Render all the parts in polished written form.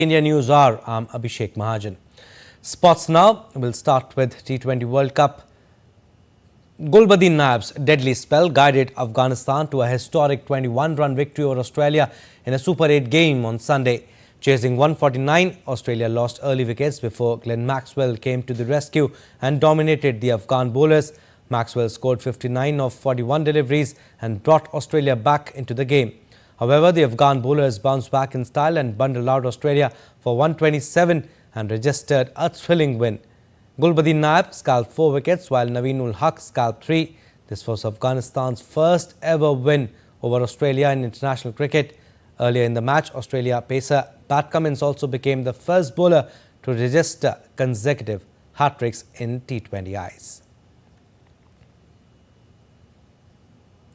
India News Hour. I'm Abhishek Mahajan. Sports now. We'll start with T20 World Cup. Gulbuddin Naib's deadly spell guided Afghanistan to a historic 21-run victory over Australia in a Super 8 game on Sunday. Chasing 149, Australia lost early wickets before Glenn Maxwell came to the rescue and dominated the Afghan bowlers. Maxwell scored 59 of 41 deliveries and brought Australia back into the game. However, the Afghan bowlers bounced back in style and bundled out Australia for 127 and registered a thrilling win. Gulbuddin Naib scalped 4 wickets while Naveen-ul Haq scalped 3. This was Afghanistan's first ever win over Australia in international cricket. Earlier in the match, Australia pacer Pat Cummins also became the first bowler to register consecutive hat-tricks in T20Is.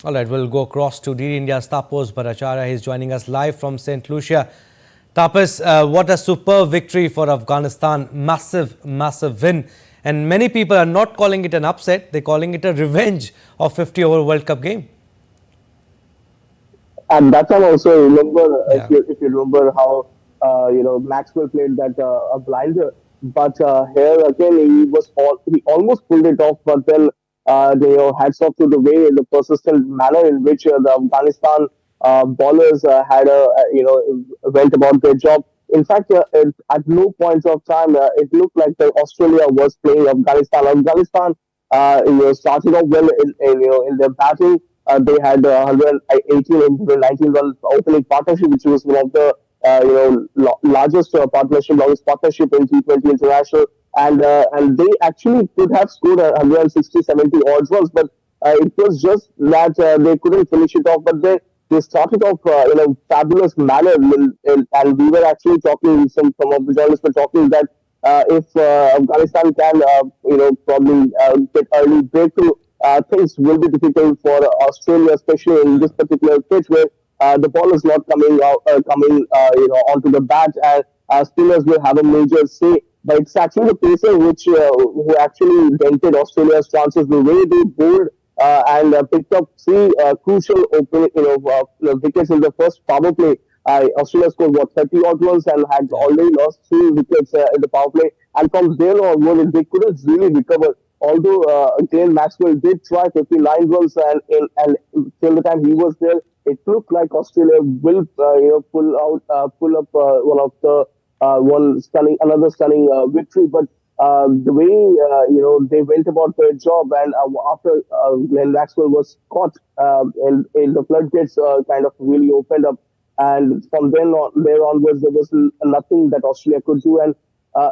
All right, we'll go across to DD India's Tapas Bhattacharya. He's joining us live from St. Lucia. Tapas, what a superb victory for Afghanistan. Massive win. And many people are not calling it an upset. They're calling it a revenge of 50-over World Cup game. And that time also, remember, if you remember how, Maxwell played that a blinder. But here again, he almost pulled it off, but then hats off to the way, the persistent manner in which the Afghanistan bowlers went about their job. In fact, at no points of time, it looked like Australia was playing Afghanistan. Afghanistan, started off well in their batting. They had 118 into 19 run opening partnership, which was one of the largest longest partnership in T20 International. And they actually could have scored 160, 70 odd runs, but it was just that they couldn't finish it off. But they started off in a fabulous manner, and we were actually talking. Some of the journalists were talking that if Afghanistan can, probably get early breakthrough, things will be difficult for Australia, especially in this particular pitch where the ball is not coming onto the bat, and spinners will have a major say. But it's actually the pacer who actually dented Australia's chances. The way they bowled and picked up 3 crucial wickets in the first power play. Australia scored 30 odd runs and had already lost 3 wickets in the power play. And from there onward, they couldn't really recover. Although Glenn Maxwell did try 59 runs, and till the time he was there, it looked like Australia will pull up one of the another stunning victory. But the way they went about their job, and after Glenn Maxwell was caught, in the floodgates kind of really opened up, and from there onwards there was nothing that Australia could do. And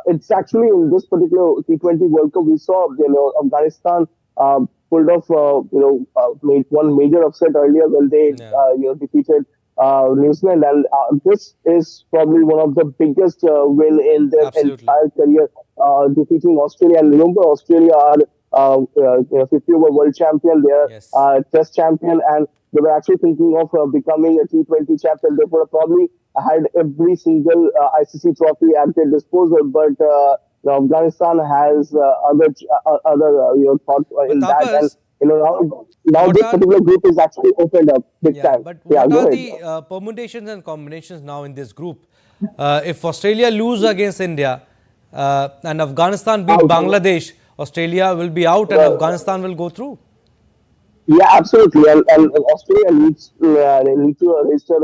it's actually in this particular T20 World Cup we saw Afghanistan pulled off made one major upset earlier when they defeated New Zealand, and this is probably one of the biggest win in their entire career, defeating Australia. And remember, Australia are 50-over world champion, they are test champion, and they were actually thinking of becoming a T20 champion. They would have probably had every single ICC trophy at their disposal, but Afghanistan has other thought in that. And now this particular group is actually opened up big time. But what are the permutations and combinations now in this group? If Australia lose against India and Afghanistan beat Bangladesh, Australia will be out and Afghanistan will go through. Yeah, absolutely. And Australia needs to register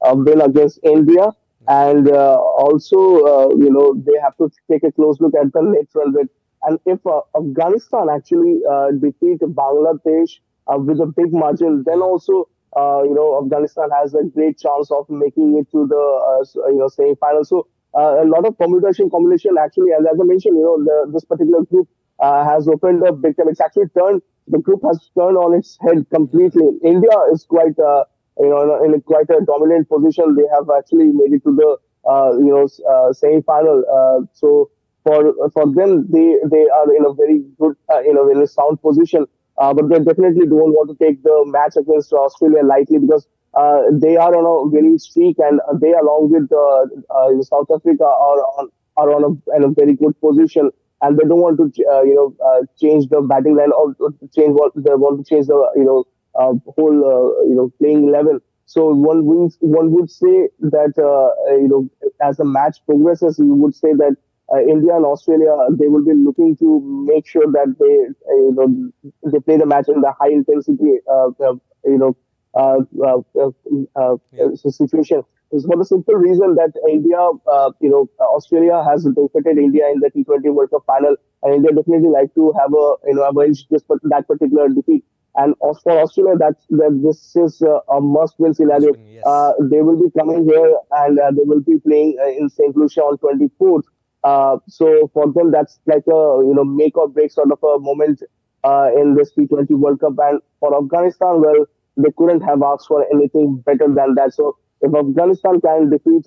a win against India. And also, they have to take a close look at the net run rate. And if Afghanistan actually defeat Bangladesh with a big margin, then also, Afghanistan has a great chance of making it to the, semi-final. So a lot of combination actually, as I mentioned, this particular group has opened up big time. It's actually the group has turned on its head completely. India is quite, in quite a dominant position. They have actually made it to the, semi-final. So for them, they are in a very good, in a sound position. But they definitely don't want to take the match against Australia lightly, because they are on a winning streak, and they, along with South Africa, are on a very good position. And they don't want to, change the batting line or change what they want to change the, whole, playing 11. So one would say that as the match progresses, you would say that India and Australia, they will be looking to make sure that they play the match in the high intensity you know uh, uh, uh, situation. Is for the simple reason that Australia has defeated India in the T20 World Cup final, and India definitely like to have avenge that particular defeat. And as for Australia, that this is a must-win Must scenario. win, yes. They will be coming here and they will be playing in St. Lucia on 24th. So for them, that's like a make or break sort of a moment in this T20 World Cup. And for Afghanistan, well, they couldn't have asked for anything better than that. So if Afghanistan can defeat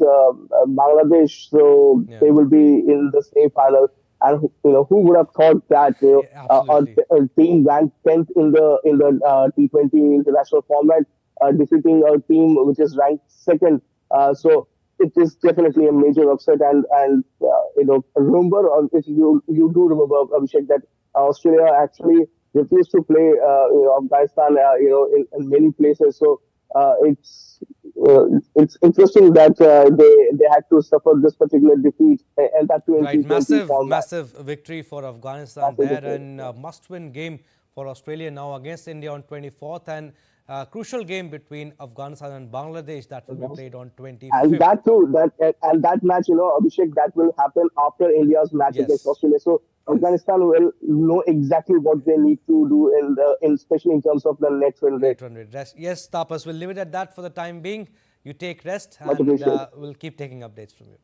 Bangladesh, so Yeah, they will be in the semi final. And who would have thought that yeah, absolutely. a team ranked 10th in the T20 international format defeating a team which is ranked second. So it is definitely a major upset. And remember, if you do remember, Abhishek, that Australia actually refused to play Afghanistan in many places. So it's interesting that they had to suffer this particular defeat, and that too in Right, T20 format. massive victory for Afghanistan Massive there, defeat. and must-win game for Australia now against India on 24th, and crucial game between Afghanistan and Bangladesh that will be Yes. played on And 25th. that too, that match, Abhishek, that will happen after India's match against Yes, Australia. So yes. Afghanistan will know exactly what they need to do especially in terms of the net win rate. Net run rate. Rest. Yes, Tapas, we'll leave it at that for the time being. You take rest, Much and appreciated. we'll keep taking updates from you.